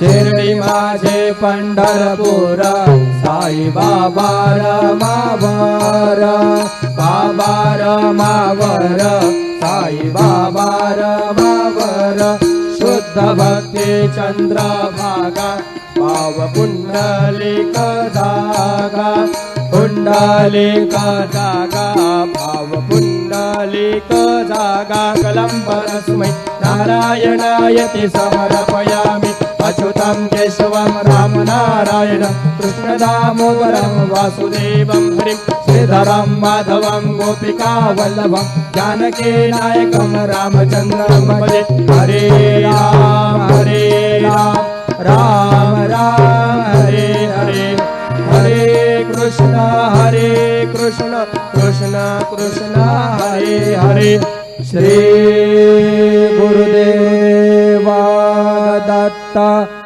शिर्डी माझे पंढरपूर साई बाबा रमावर बाबा रमावर साई बाबा रमावर शुद्ध भक्ती चंद्रभागा भाव पुंडलिक जागा पुंडलिक जागा भाव पुंडलिक जागा कलंबरस्मै नारायणायति समर्पयामि अच्युतं केशवं राम नारायणं कृष्ण दामोदरं वासुदेवं हरिं श्रीधरं माधवं गोपिका वल्लभं जानकी नायकं रामचन्द्रं भजे हरे राम राम राम हरे हरे हरे कृष्ण कृष्ण कृष्ण हरे हरे श्री गुरुदेवा दत्त।